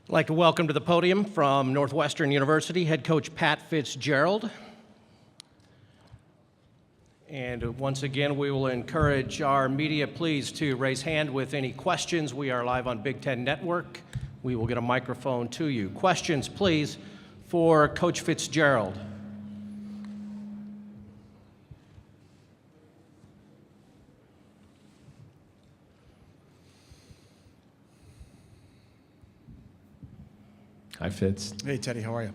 I'd like to welcome to the podium from Northwestern University head coach Pat Fitzgerald. And once again, we will encourage our media, please, to raise hand with any questions. We are live on Big Ten Network. We will get a microphone to you. Questions, please, for Coach Fitzgerald. Hi, Fitz. Hey, Teddy, how are you?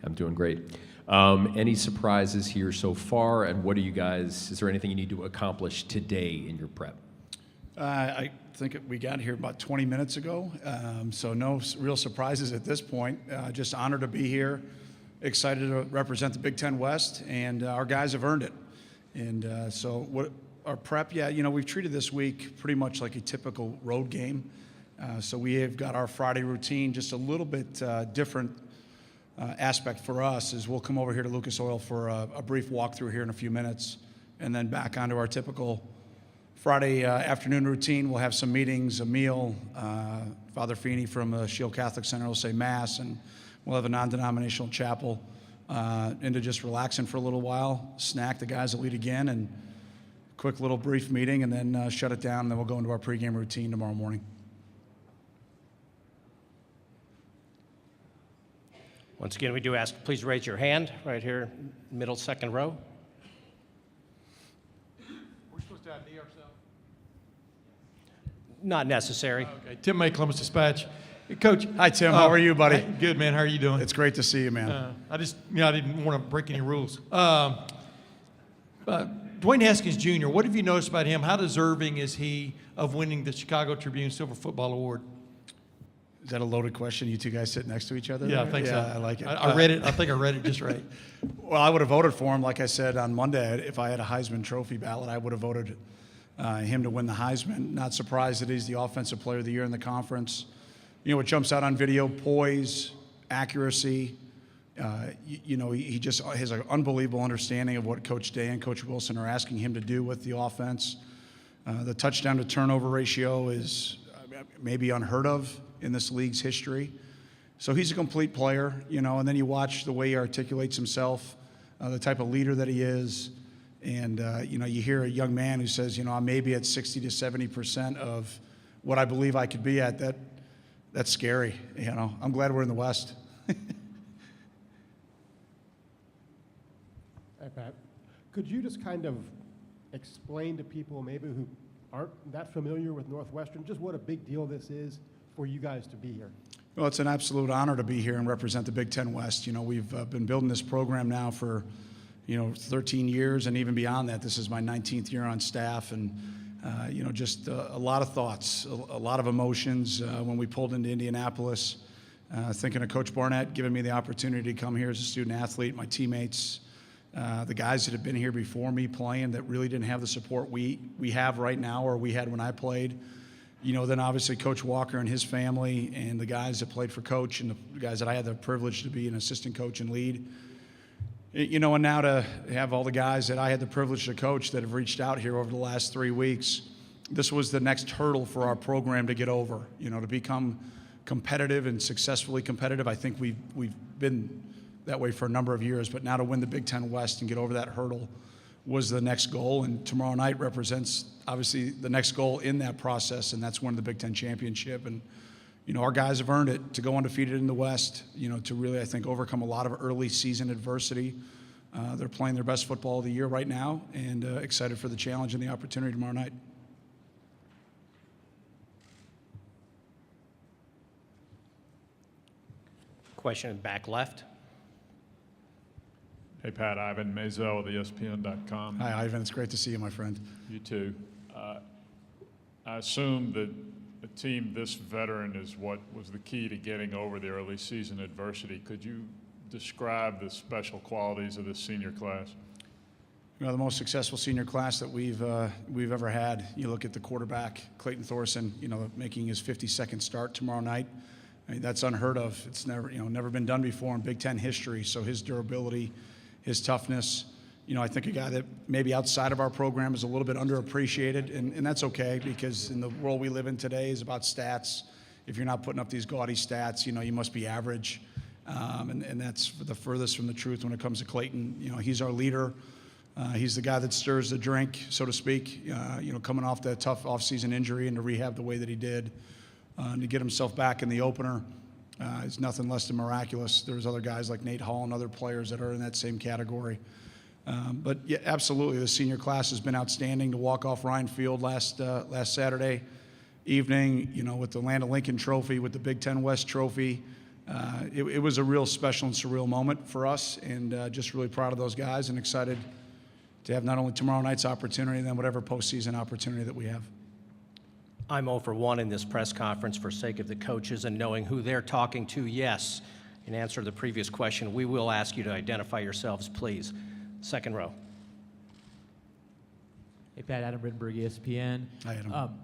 I'm doing great. Any surprises here so far, and what are you guys, is there anything you need to accomplish today in your prep? I think we got here about 20 minutes ago, so no real surprises at this point. Just honored to be here, excited to represent the Big Ten West, and our guys have earned it. And so what our prep, we've treated this week pretty much like a typical road game. So we have got our Friday routine, just a little bit different aspect for us is we'll come over here to Lucas Oil for a brief walkthrough here in a few minutes, and then back onto our typical Friday afternoon routine. We'll have some meetings, a meal. Father Feeney from the Shield Catholic Center will say Mass, and we'll have a non-denominational chapel into just relaxing for a little while, snack, the guys that lead again, and quick little brief meeting, and then shut it down, and then we'll go into our pregame routine tomorrow morning. Once again, we do ask, please raise your hand right here, middle second row. We're supposed to ID ourselves? Not necessary. Okay. Tim May, Columbus Dispatch. Hey, Coach. Hi, Tim. How are you, buddy? Good, man. How are you doing? It's great to see you, man. I didn't want to break any rules. Dwayne Haskins Jr., what have you noticed about him? How deserving is he of winning the Chicago Tribune Silver Football Award? Is that a loaded question? You two guys sit next to each other? Yeah, there? I think so. I like it. I read it. I think I read it just right. Well, I would have voted for him, like I said on Monday. If I had a Heisman Trophy ballot, I would have voted him to win the Heisman. Not surprised that he's the Offensive Player of the Year in the conference. You know, what jumps out on video, poise, accuracy. He just has an unbelievable understanding of what Coach Day and Coach Wilson are asking him to do with the offense. The touchdown to turnover ratio is maybe unheard of in this league's history. So he's a complete player, and then you watch the way he articulates himself, the type of leader that he is. And, you hear a young man who says, I'm maybe at 60 to 70% of what I believe I could be at. That's scary. I'm glad we're in the West. Hey, Pat. Could you just kind of explain to people maybe who aren't that familiar with Northwestern just what a big deal this is for you guys to be here? Well, it's an absolute honor to be here and represent the Big Ten West. We've been building this program now for, 13 years, and even beyond that. This is my 19th year on staff, and, just a lot of thoughts, a lot of emotions when we pulled into Indianapolis, thinking of Coach Barnett giving me the opportunity to come here as a student athlete, my teammates, the guys that have been here before me playing that really didn't have the support we have right now or we had when I played. Then obviously Coach Walker and his family and the guys that played for Coach and the guys that I had the privilege to be an assistant coach and lead. And now to have all the guys that I had the privilege to coach that have reached out here over the last 3 weeks, this was the next hurdle for our program to get over, to become competitive and successfully competitive. I think we've been that way for a number of years, but now to win the Big Ten West and get over that hurdle was the next goal, and tomorrow night represents obviously the next goal in that process, and that's winning the Big Ten championship. And our guys have earned it to go undefeated in the West, to really, I think, overcome a lot of early season adversity. They're playing their best football of the year right now, and excited for the challenge and the opportunity tomorrow night. Question back left. Hey, Pat, Ivan Mazel of ESPN.com. Hi, Ivan. It's great to see you, my friend. You too. I assume that a team this veteran is what was the key to getting over the early season adversity. Could you describe the special qualities of this senior class? The most successful senior class that we've ever had. You look at the quarterback, Clayton Thorson, making his 52nd start tomorrow night. I mean, that's unheard of. It's never been done before in Big Ten history. So his durability, his toughness, I think a guy that maybe outside of our program is a little bit underappreciated, and that's okay because in the world we live in today is about stats if you're not putting up these gaudy stats, you must be average. And that's the furthest from the truth when it comes to Clayton. He's our leader. He's the guy that stirs the drink, so to speak. Coming off that tough offseason injury and to rehab the way that he did, and to get himself back in the opener, is nothing less than miraculous. There's other guys like Nate Hall and other players that are in that same category. But yeah, absolutely, the senior class has been outstanding. To walk off Ryan Field last Saturday evening, with the Land of Lincoln Trophy, with the Big Ten West Trophy, it was a real special and surreal moment for us, and just really proud of those guys and excited to have not only tomorrow night's opportunity, then whatever postseason opportunity that we have. I'm 0 for 1 in this press conference for sake of the coaches and knowing who they're talking to. Yes, in answer to the previous question, we will ask you to identify yourselves, please. Second row. Hey, Pat, Adam Rittenberg, ESPN. Hi, Adam.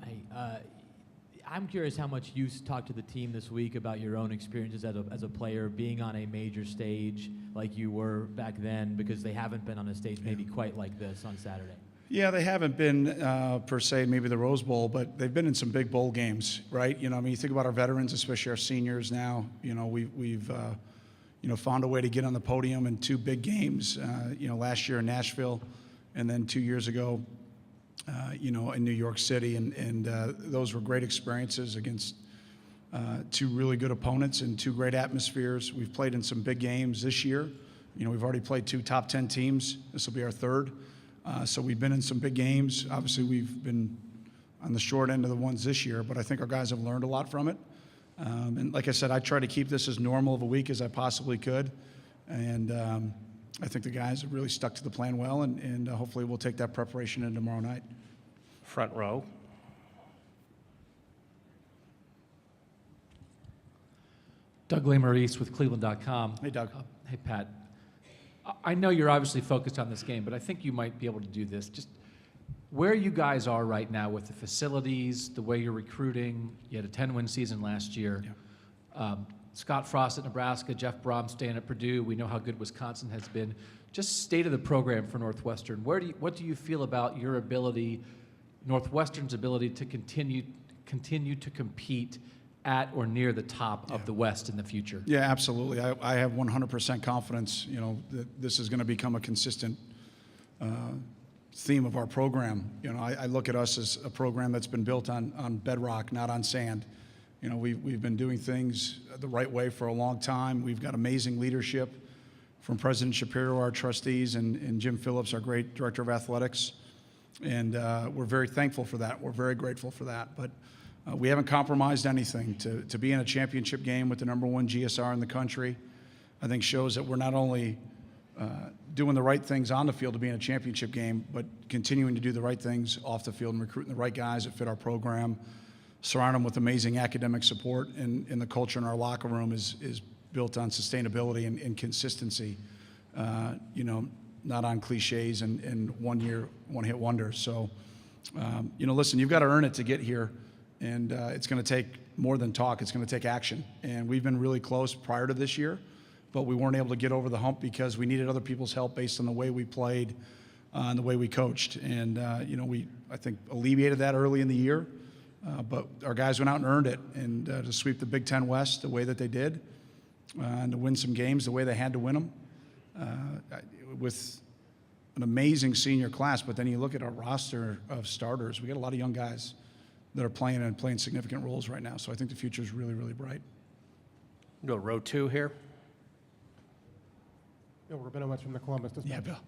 I'm curious how much you talked to the team this week about your own experiences as a player, being on a major stage like you were back then, because they haven't been on a stage maybe quite like this on Saturday. Yeah, they haven't been per se maybe the Rose Bowl, but they've been in some big bowl games, right? You think about our veterans, especially our seniors now. We've found a way to get on the podium in 2 big games. Last year in Nashville, and then 2 years ago, in New York City, and those were great experiences against 2 really good opponents and 2 great atmospheres. We've played in some big games this year. We've already played 2 top 10 teams. This will be our 3rd. So we've been in some big games. Obviously, we've been on the short end of the ones this year, but I think our guys have learned a lot from it. And like I said, I try to keep this as normal of a week as I possibly could. And I think the guys have really stuck to the plan well, and hopefully we'll take that preparation in tomorrow night. Front row. Doug Lesmerises with Cleveland.com. Hey, Doug. Hey, Pat. I know you're obviously focused on this game, but I think you might be able to do this. Just where you guys are right now with the facilities, the way you're recruiting. You had a 10-win season last year. Yeah. Scott Frost at Nebraska, Jeff Brom staying at Purdue. We know how good Wisconsin has been. Just state of the program for Northwestern. What do you feel about your ability, Northwestern's ability to continue to compete at or near the top of the West in the future? Yeah, absolutely. I have 100% confidence, that this is going to become a consistent theme of our program. I look at us as a program that's been built on bedrock, not on sand. We've been doing things the right way for a long time. We've got amazing leadership from President Shapiro, our trustees, and Jim Phillips, our great director of athletics. And we're very thankful for that. We're very grateful for that. But we haven't compromised anything. To be in a championship game with the #1 GSR in the country, I think shows that we're not only doing the right things on the field to be in a championship game, but continuing to do the right things off the field and recruiting the right guys that fit our program, surround them with amazing academic support, and the culture in our locker room is built on sustainability and consistency, not on cliches and one-hit wonders. So, listen, you've got to earn it to get here, and it's going to take more than talk. It's going to take action. And we've been really close prior to this year, but we weren't able to get over the hump because we needed other people's help based on the way we played and the way we coached. And, we, I think, alleviated that early in the year. But our guys went out and earned it, and to sweep the Big Ten West the way that they did, and to win some games the way they had to win them, with an amazing senior class. But then you look at our roster of starters, we got a lot of young guys that are playing significant roles right now. So I think the future is really, really bright. Go row 2 here. Bill Rabinowitz from the Columbus Dispatch. Yeah, Bill.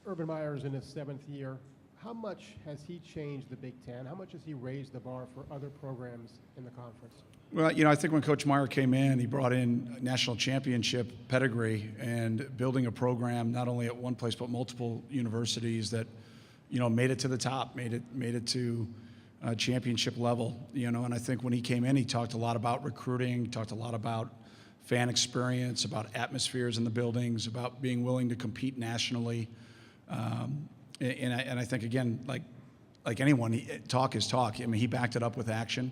Urban Meyer's in his 7th year. How much has he changed the Big Ten? How much has he raised the bar for other programs in the conference? Well, I think when Coach Meyer came in, he brought in national championship pedigree and building a program not only at one place but multiple universities that, made it to the top, made it to championship level. And I think when he came in, he talked a lot about recruiting, talked a lot about fan experience, about atmospheres in the buildings, about being willing to compete nationally. And I think, again, like anyone, talk is talk. I mean, he backed it up with action.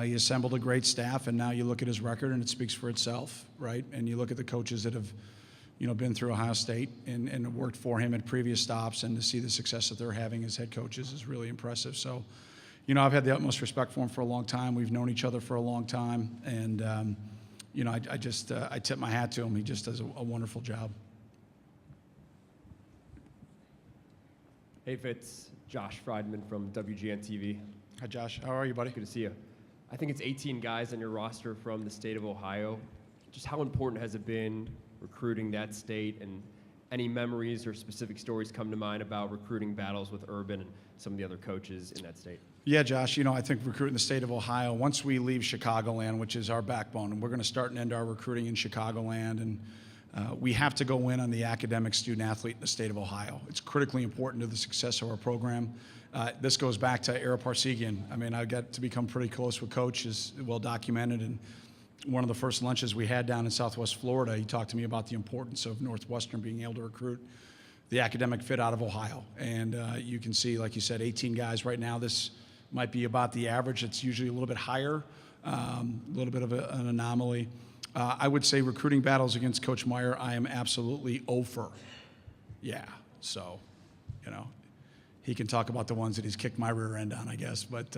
He assembled a great staff, and now you look at his record, and it speaks for itself, right? And you look at the coaches that have, been through Ohio State and worked for him at previous stops, and to see the success that they're having as head coaches is really impressive. So you know, I've had the utmost respect for him for a long time. We've known each other for a long time, and you know, I just I tip my hat to him. He just does a wonderful job. Hey Fitz, Josh Friedman from WGN TV. Hi, Josh. How are you, buddy? Good to see you. I think it's 18 guys on your roster from the state of Ohio. Just how important has it been recruiting that state, and any memories or specific stories come to mind about recruiting battles with Urban and some of the other coaches in that state? Yeah, Josh, you know, I think recruiting the state of Ohio, once we leave Chicagoland, which is our backbone, and we're going to start and end our recruiting in Chicagoland, and we have to go win on the academic student athlete in the state of Ohio. It's critically important to the success of our program. This goes back to Ara Parsegian. I mean, I got to become pretty close with Coach, is well documented, and one of the first lunches we had down in Southwest Florida, he talked to me about the importance of Northwestern being able to recruit the academic fit out of Ohio. And you can see, like you said, 18 guys right now. This might be about the average. It's usually a little bit higher, a little bit of an anomaly. I would say recruiting battles against Coach Meyer, I am absolutely over. Yeah, so, you know, he can talk about the ones that he's kicked my rear end on, I guess. But,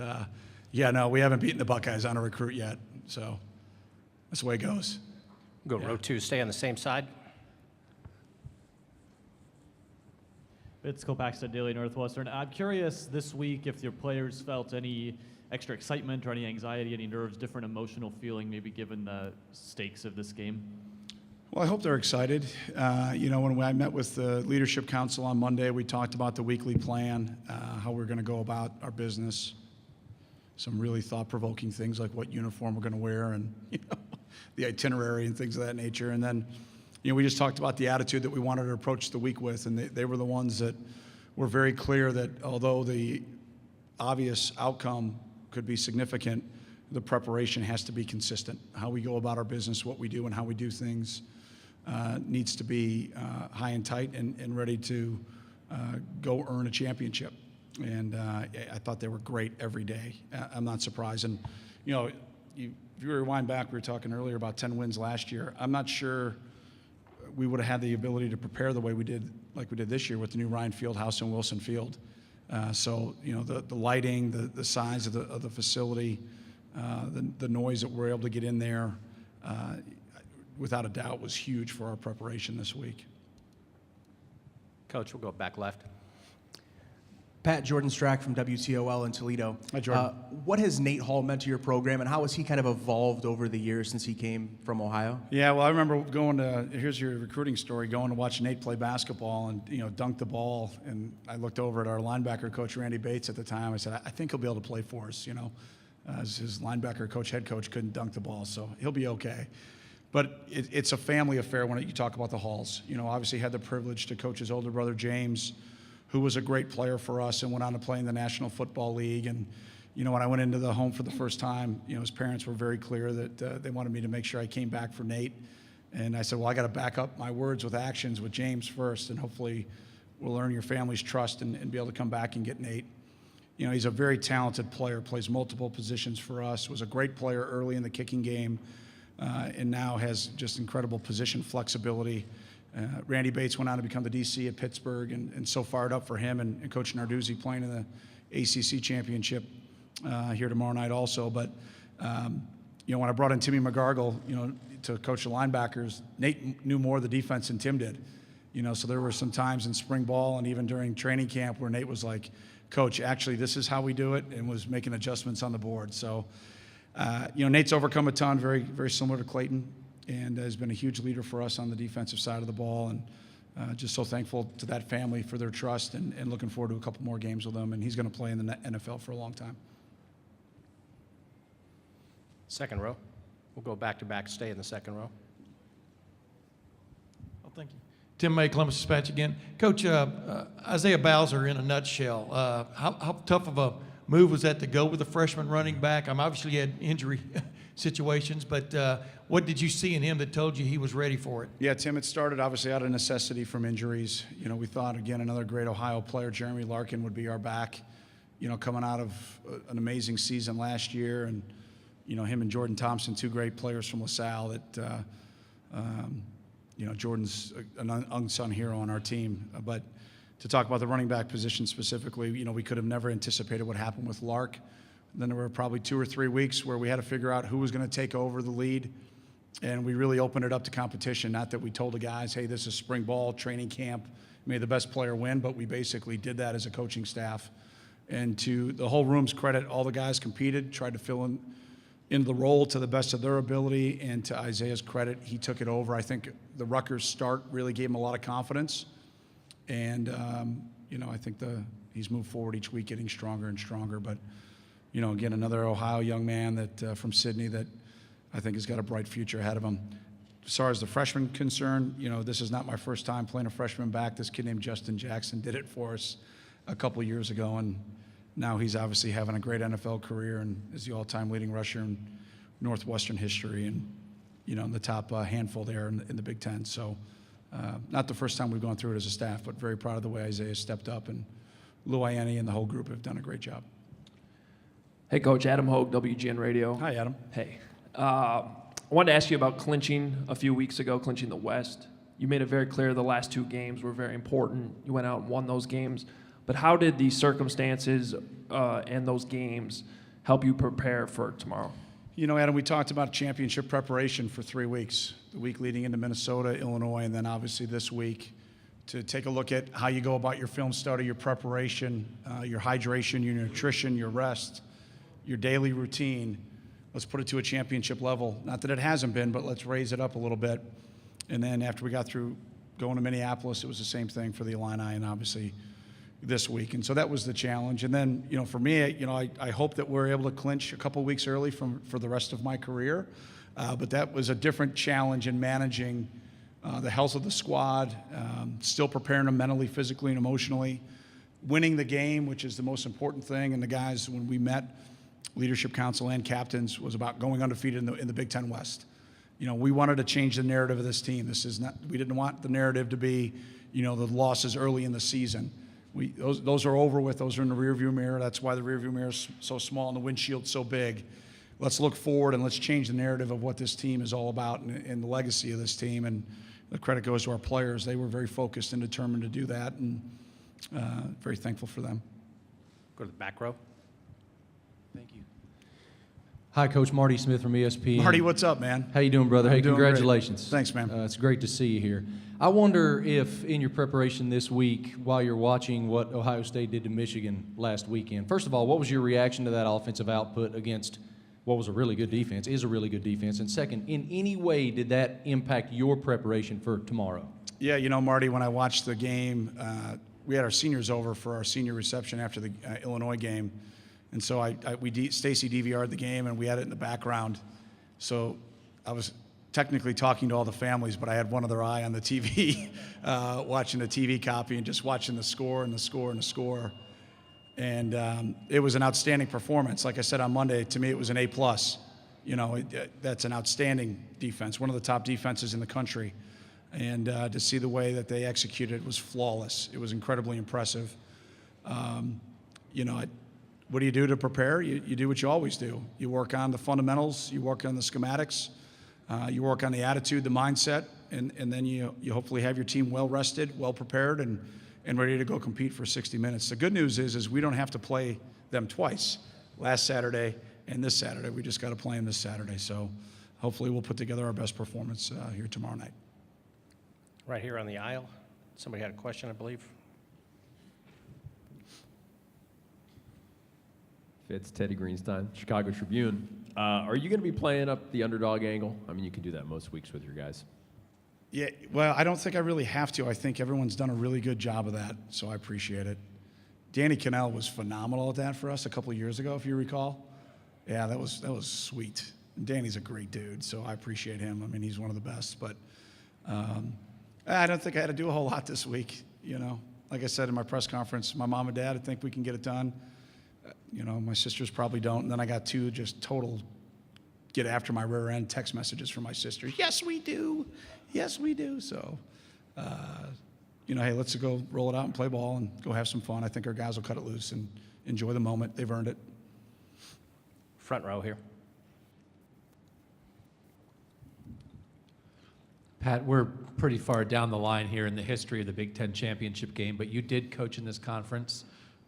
yeah, no, we haven't beaten the Buckeyes on a recruit yet. So that's the way it goes. Go row 2, stay on the same side. It's Kopaxton Daily Northwestern. I'm curious this week if your players felt any extra excitement or any anxiety, any nerves, different emotional feeling, maybe given the stakes of this game. Well, I hope they're excited. You know, when I met with the Leadership Council on Monday, we talked about the weekly plan, how we're going to go about our business, some really thought-provoking things like what uniform we're going to wear and, you know, the itinerary and things of that nature. And then, you know, we just talked about the attitude that we wanted to approach the week with, and they were the ones that were very clear that although the obvious outcome could be significant, the preparation has to be consistent. How we go about our business, what we do, and how we do things needs to be high and tight and ready to go earn a championship. And I thought they were great every day. I'm not surprised. And, you know, if you rewind back, we were talking earlier about 10 wins last year. I'm not sure we would have had the ability to prepare the way we did, like we did this year with the new Ryan Fieldhouse and Wilson Field. So, you know, the lighting, the size of the facility, the noise that we're able to get in there, without a doubt was huge for our preparation this week. Coach, we'll go back left. Pat, Jordan Strack from WTOL in Toledo. Hi, Jordan. What has Nate Hall meant to your program, and how has he kind of evolved over the years since he came from Ohio? Yeah, well, I remember going to, here's your recruiting story, going to watch Nate play basketball and, you know, dunk the ball. And I looked over at our linebacker coach, Randy Bates, at the time. I said, I think he'll be able to play for us, you know. His linebacker coach, head coach, couldn't dunk the ball, so he'll be okay. But it's a family affair when you talk about the Halls. You know, obviously had the privilege to coach his older brother, James, who was a great player for us and went on to play in the National Football League. And, you know, when I went into the home for the first time, you know, his parents were very clear that they wanted me to make sure I came back for Nate. And I said, well, I got to back up my words with actions with James first, and hopefully we'll earn your family's trust and be able to come back and get Nate. You know, he's a very talented player, plays multiple positions for us, was a great player early in the kicking game, and now has just incredible position flexibility. Randy Bates went on to become the DC at Pittsburgh, and so fired up for him and Coach Narduzzi playing in the ACC championship here tomorrow night also. But, you know, when I brought in Timmy McGargle, you know, to coach the linebackers, Nate knew more of the defense than Tim did. You know, so there were some times in spring ball and even during training camp where Nate was like, Coach, actually, this is how we do it, and was making adjustments on the board. So, you know, Nate's overcome a ton, very, very similar to Clayton, and has been a huge leader for us on the defensive side of the ball, and just so thankful to that family for their trust, and looking forward to a couple more games with him. And he's going to play in the NFL for a long time. Second row. We'll go back to back, stay in the second row. Oh, thank you. Tim May, Columbus Dispatch again. Coach, Isaiah Bowser in a nutshell. How tough of a move was that to go with a freshman running back? Obviously he had injury situations, but what did you see in him that told you he was ready for it? Yeah, Tim, it started obviously out of necessity from injuries. You know, we thought, again, another great Ohio player, Jeremy Larkin, would be our back, you know, coming out of an amazing season last year. And, you know, him and Jordan Thompson, two great players from LaSalle that, you know, Jordan's an unsung hero on our team. But to talk about the running back position specifically, we could have never anticipated what happened with Lark. Then there were probably 2 or 3 weeks where we had to figure out who was going to take over the lead, and we really opened it up to competition. Not that we told the guys, hey, this is spring ball, training camp, may the best player win, but we basically did that as a coaching staff. And to the whole room's credit, all the guys competed, tried to fill in the role to the best of their ability, and to Isaiah's credit, he took it over. I think the Rutgers start really gave him a lot of confidence, and I think he's moved forward each week, getting stronger and stronger. But again, another Ohio young man that from Sydney that I think has got a bright future ahead of him. As far as the freshman concerned, this is not my first time playing a freshman back. This kid named Justin Jackson did it for us a couple of years ago, and now he's obviously having a great NFL career and is the all-time leading rusher in Northwestern history, and in the top handful there in the Big Ten. So not the first time we've gone through it as a staff, but very proud of the way Isaiah stepped up, and Lou Ianni and the whole group have done a great job. Hey, Coach. Adam Hogue, WGN Radio. Hi, Adam. Hey. I wanted to ask you about clinching a few weeks ago, clinching the West. You made it very clear the last 2 games were very important. You went out and won those games. But how did the circumstances and those games help you prepare for tomorrow? Adam, we talked about championship preparation for 3 weeks, the week leading into Minnesota, Illinois, and then obviously this week, to take a look at how you go about your film study, your preparation, your hydration, your nutrition, your rest, your daily routine. Let's put it to a championship level. Not that it hasn't been, but let's raise it up a little bit. And then after we got through going to Minneapolis, it was the same thing for the Illini and obviously this week. And so that was the challenge. And then, for me, I hope that we're able to clinch a couple weeks early for the rest of my career. But that was a different challenge in managing the health of the squad, still preparing them mentally, physically, and emotionally, winning the game, which is the most important thing. And the guys, when we met, leadership council and captains, was about going undefeated in the Big Ten West. We wanted to change the narrative of this team. We didn't want the narrative to be, the losses early in the season. Those are over with. Those are in the rearview mirror. That's why the rearview mirror is so small and the windshield's so big. Let's look forward and let's change the narrative of what this team is all about and the legacy of this team. And the credit goes to our players. They were very focused and determined to do that, and very thankful for them. Go to the back row. Thank you. Hi, Coach. Marty Smith from ESPN. Marty, what's up, man? How you doing, brother? I'm Hey, doing congratulations. great. Thanks, man. It's great to see you here. I wonder if in your preparation this week, while you're watching what Ohio State did to Michigan last weekend, first of all, what was your reaction to that offensive output against what was a really good defense, is a really good defense? And second, in any way did that impact your preparation for tomorrow? Yeah, Marty, when I watched the game, we had our seniors over for our senior reception after the Illinois game. And so Stacy DVR'd the game, and we had it in the background. So I was technically talking to all the families, but I had one other eye on the TV, watching the TV copy and just watching the score and the score and the score. And it was an outstanding performance. Like I said on Monday, to me it was an A+. That's an outstanding defense, one of the top defenses in the country. And to see the way that they executed it was flawless. It was incredibly impressive. What do you do to prepare? You do what you always do. You work on the fundamentals, you work on the schematics, you work on the attitude, the mindset, and then you hopefully have your team well rested, well prepared, and ready to go compete for 60 minutes. The good news is we don't have to play them twice, last Saturday and this Saturday. We just got to play them this Saturday. So hopefully we'll put together our best performance here tomorrow night. Right here on the aisle. Somebody had a question, I believe. Fitz, Teddy Greenstein, Chicago Tribune. Are you going to be playing up the underdog angle? I mean, you can do that most weeks with your guys. Yeah, well, I don't think I really have to. I think everyone's done a really good job of that, so I appreciate it. Danny Cannell was phenomenal at that for us a couple of years ago, if you recall. Yeah, that was sweet. And Danny's a great dude, so I appreciate him. I mean, he's one of the best. But I don't think I had to do a whole lot this week. Like I said in my press conference, my mom and dad, I think we can get it done. My sisters probably don't. And then I got 2 just total get after my rear end text messages from my sisters. Yes, we do. Yes, we do. So, hey, let's go roll it out and play ball and go have some fun. I think our guys will cut it loose and enjoy the moment. They've earned it. Front row here. Pat, we're pretty far down the line here in the history of the Big Ten championship game, but you did coach in this conference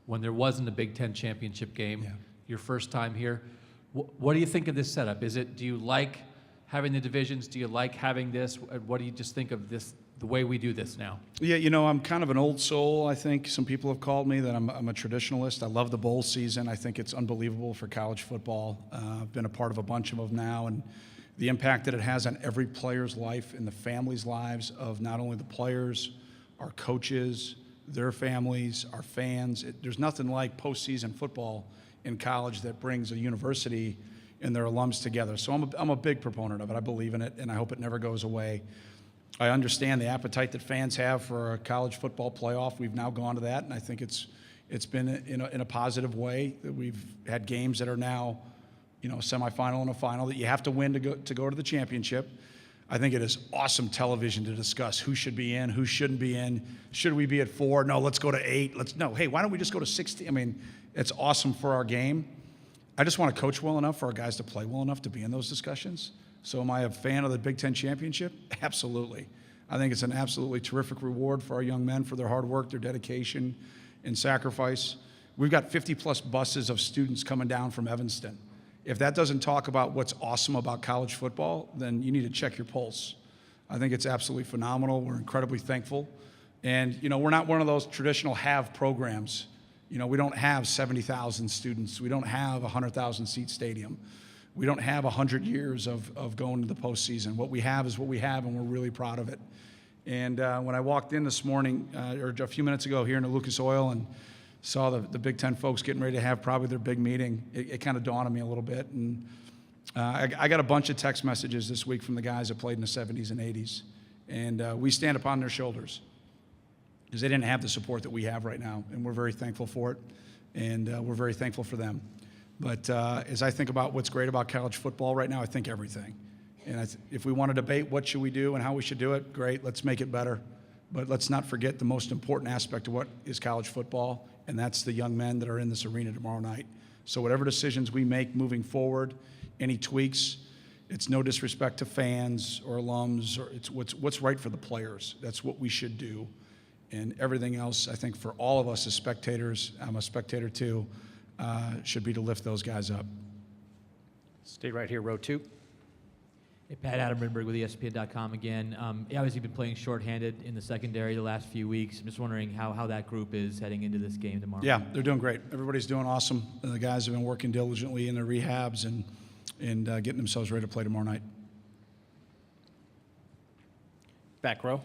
when there wasn't a Big Ten championship game, your first time here. What do you think of this setup? Do you like having the divisions? Do you like having this? What do you just think of this, the way we do this now? Yeah, I'm kind of an old soul, I think. Some people have called me that I'm a traditionalist. I love the bowl season. I think it's unbelievable for college football. I've been a part of a bunch of them now, and the impact that it has on every player's life and the families' lives of not only the players, our coaches, their families, our fans. There's nothing like postseason football in college that brings a university and their alums together. So I'm a big proponent of it. I believe in it, and I hope it never goes away. I understand the appetite that fans have for a college football playoff. We've now gone to that, and I think it's been in a positive way. That we've had games that are now, a semifinal and a final that you have to win to go to the championship. I think it is awesome television to discuss who should be in, who shouldn't be in. Should we be at 4? No, let's go to 8. Hey, why don't we just go to 16? I mean, it's awesome for our game. I just want to coach well enough for our guys to play well enough to be in those discussions. So am I a fan of the Big Ten championship? Absolutely. I think it's an absolutely terrific reward for our young men for their hard work, their dedication, and sacrifice. We've got 50-plus buses of students coming down from Evanston. If that doesn't talk about what's awesome about college football, then you need to check your pulse. I think it's absolutely phenomenal. We're incredibly thankful. And, we're not one of those traditional have programs. We don't have 70,000 students. We don't have a 100,000-seat stadium. We don't have 100 years of going to the postseason. What we have is what we have, and we're really proud of it. And when I walked in this morning, or a few minutes ago here into Lucas Oil, and saw the Big Ten folks getting ready to have probably their big meeting, it kind of dawned on me a little bit. And I got a bunch of text messages this week from the guys that played in the 70s and 80s. And we stand upon their shoulders because they didn't have the support that we have right now. And we're very thankful for it. And we're very thankful for them. But as I think about what's great about college football right now, I think everything. And if we want to debate what should we do and how we should do it, great, let's make it better. But let's not forget the most important aspect of what is college football, and that's the young men that are in this arena tomorrow night. So whatever decisions we make moving forward, any tweaks, it's no disrespect to fans or alums, or it's what's right for the players. That's what we should do. And everything else, I think for all of us as spectators, I'm a spectator too, should be to lift those guys up. Stay right here, row 2. Hey, Pat, Adam Rinberg with ESPN.com again. Obviously, you've been playing shorthanded in the secondary the last few weeks. I'm just wondering how that group is heading into this game tomorrow. Yeah, they're doing great. Everybody's doing awesome. The guys have been working diligently in their rehabs and getting themselves ready to play tomorrow night. Back row.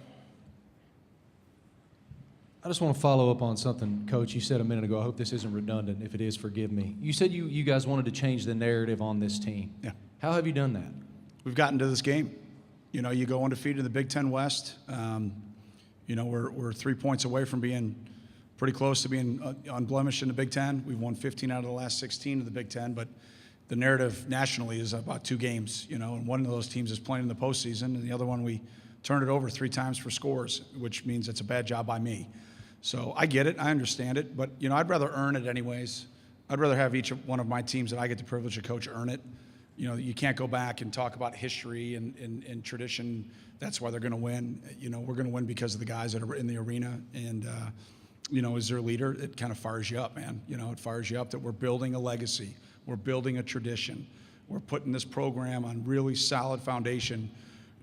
I just want to follow up on something, Coach, you said a minute ago. I hope this isn't redundant. If it is, forgive me. You said you guys wanted to change the narrative on this team. Yeah. How have you done that? We've gotten to this game. You go undefeated in the Big Ten West. We're 3 points away from being pretty close to being unblemished in the Big Ten. We've won 15 out of the last 16 of the Big Ten, but the narrative nationally is about 2 games, and one of those teams is playing in the postseason, and the other one we turned it over 3 times for scores, which means it's a bad job by me. So I get it, I understand it, but I'd rather earn it anyways. I'd rather have each one of my teams that I get the privilege to coach earn it. You can't go back and talk about history and tradition. That's why they're going to win. We're going to win because of the guys that are in the arena. And, as their leader, it kind of fires you up, man. It fires you up that we're building a legacy. We're building a tradition. We're putting this program on really solid foundation,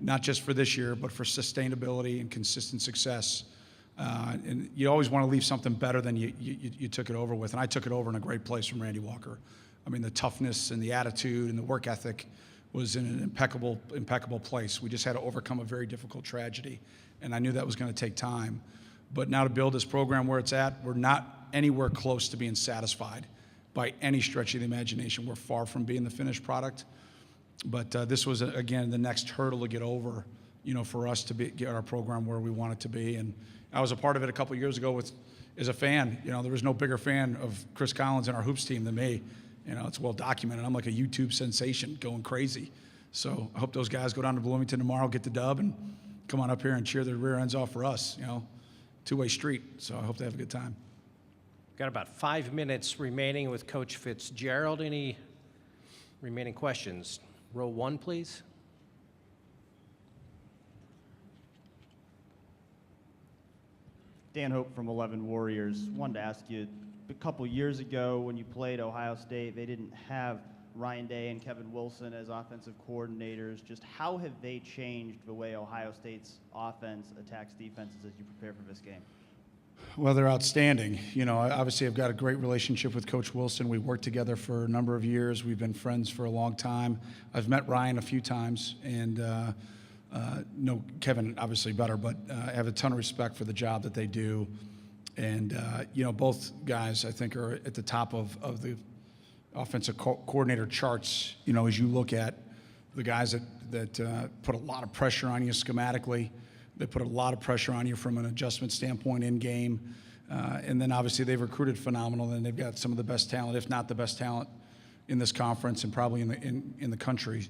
not just for this year, but for sustainability and consistent success. And you always want to leave something better than you took it over with. And I took it over in a great place from Randy Walker. I mean, the toughness and the attitude and the work ethic was in an impeccable place. We just had to overcome a very difficult tragedy, and I knew that was going to take time. But now to build this program where it's at, we're not anywhere close to being satisfied by any stretch of the imagination. We're far from being the finished product. But this was, again, the next hurdle to get over, for us to get our program where we want it to be. And I was a part of it a couple years ago as a fan. There was no bigger fan of Chris Collins and our hoops team than me. It's well documented. I'm like a YouTube sensation going crazy. So I hope those guys go down to Bloomington tomorrow, get the dub, and come on up here and cheer their rear ends off for us. Two-way street. So I hope they have a good time. Got about 5 minutes remaining with Coach Fitzgerald. Any remaining questions? Row 1, please. Dan Hope from 11 Warriors. Wanted to ask you, a couple years ago when you played Ohio State, they didn't have Ryan Day and Kevin Wilson as offensive coordinators. Just how have they changed the way Ohio State's offense attacks defenses as you prepare for this game? Well, they're outstanding. You know, obviously I've got a great relationship with Coach Wilson. We worked together for a number of years. We've been friends for a long time. I've met Ryan a few times and know Kevin obviously better, but I have a ton of respect for the job that they do. And, you know, both guys I think are at the top of the offensive coordinator charts, you know, as you look at the guys that put a lot of pressure on you schematically. They put a lot of pressure on you from an adjustment standpoint in game. And then obviously they've recruited phenomenal, and they've got some of the best talent, if not the best talent, in this conference and probably in the country,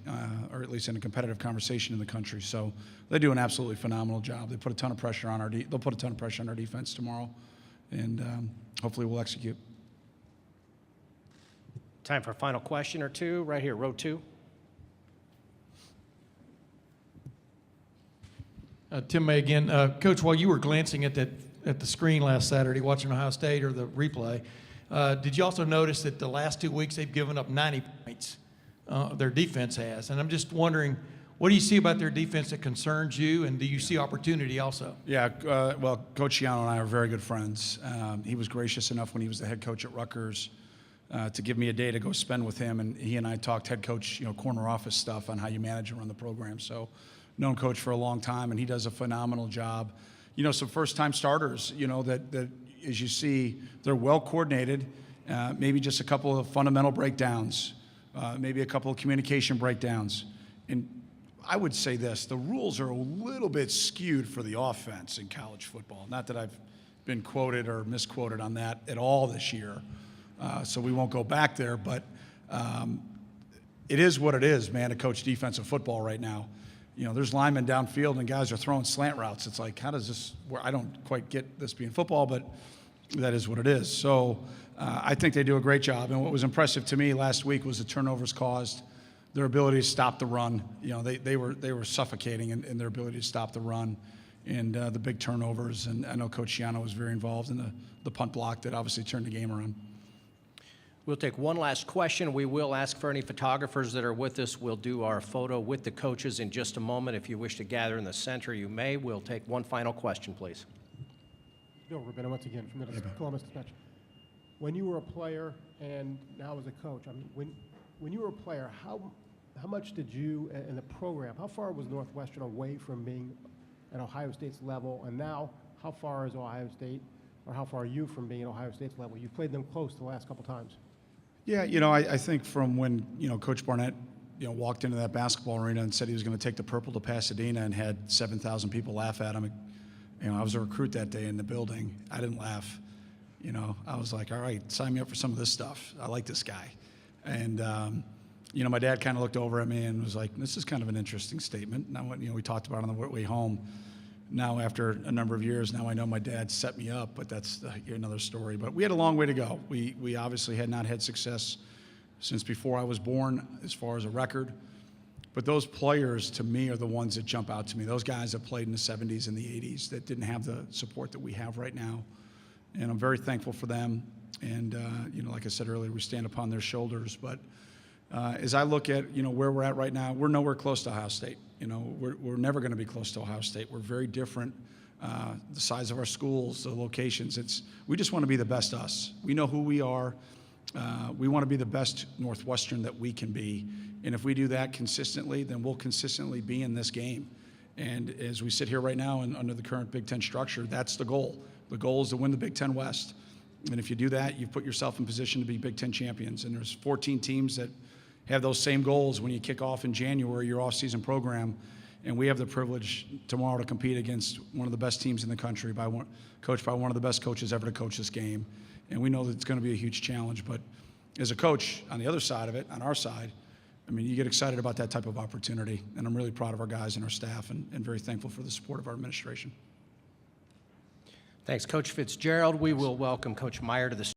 or at least in a competitive conversation in the country. So they do an absolutely phenomenal job. They put a ton of pressure on they'll put a ton of pressure on our defense tomorrow, and hopefully we'll execute. Time for a final question or two. Right here, row 2. Tim May again. Coach, while you were glancing at the screen last Saturday watching Ohio State or the replay, did you also notice that the last 2 weeks they've given up 90 points, their defense has? And I'm just wondering, what do you see about their defense that concerns you, and do you see opportunity also? Yeah, well, Coach Schiano and I are very good friends. He was gracious enough when he was the head coach at Rutgers to give me a day to go spend with him, and he and I talked head coach, corner office stuff on how you manage and run the program. So, known Coach for a long time, and he does a phenomenal job. Some first-time starters, that as you see, they're well coordinated. Maybe just a couple of fundamental breakdowns, maybe a couple of communication breakdowns, and I would say this: the rules are a little bit skewed for the offense in college football. Not that I've been quoted or misquoted on that at all this year. So we won't go back there, but it is what it is, man, to coach defensive football right now. There's linemen downfield and guys are throwing slant routes. It's like, how does this work? I don't quite get this being football, but that is what it is. So I think they do a great job. And what was impressive to me last week was the turnovers caused, their ability to stop the run. They were suffocating in their ability to stop the run, and the big turnovers. And I know Coach Schiano was very involved in the punt block that obviously turned the game around. We'll take one last question. We will ask for any photographers that are with us. We'll do our photo with the coaches in just a moment. If you wish to gather in the center, you may. We'll take one final question, please. Bill Rubino once again from the Columbus Dispatch. When you were a player and now as a coach, I mean, when you were a player, how much did you and the program, how far was Northwestern away from being at Ohio State's level, and now how far is Ohio State, or how far are you from being at Ohio State's level? You've played them close the last couple times. Yeah, I think from when, Coach Barnett, walked into that basketball arena and said he was going to take the purple to Pasadena and had 7,000 people laugh at him. I was a recruit that day in the building. I didn't laugh. I was like, all right, sign me up for some of this stuff. I like this guy. And, my dad kind of looked over at me and was like, this is kind of an interesting statement. Now, we talked about it on the way home. Now, after a number of years, now I know my dad set me up, but that's another story. But we had a long way to go. We obviously had not had success since before I was born as far as a record. But those players, to me, are the ones that jump out to me. Those guys that played in the 70s and the 80s that didn't have the support that we have right now. And I'm very thankful for them. And, like I said earlier, we stand upon their shoulders. But as I look at, where we're at right now, we're nowhere close to Ohio State. We're never going to be close to Ohio State. We're very different. The size of our schools, the locations. We just want to be the best us. We know who we are. We want to be the best Northwestern that we can be. And if we do that consistently, then we'll consistently be in this game. And as we sit here right now and under the current Big Ten structure, that's the goal. The goal is to win the Big Ten West. And if you do that, you've put yourself in position to be Big Ten champions. And there's 14 teams that have those same goals when you kick off in January, your off-season program. And we have the privilege tomorrow to compete against one of the best teams in the country, coached by one of the best coaches ever to coach this game. And we know that it's going to be a huge challenge. But as a coach, on the other side of it, on our side, you get excited about that type of opportunity. And I'm really proud of our guys and our staff and very thankful for the support of our administration. Thanks, Coach Fitzgerald. We will welcome Coach Meyer to the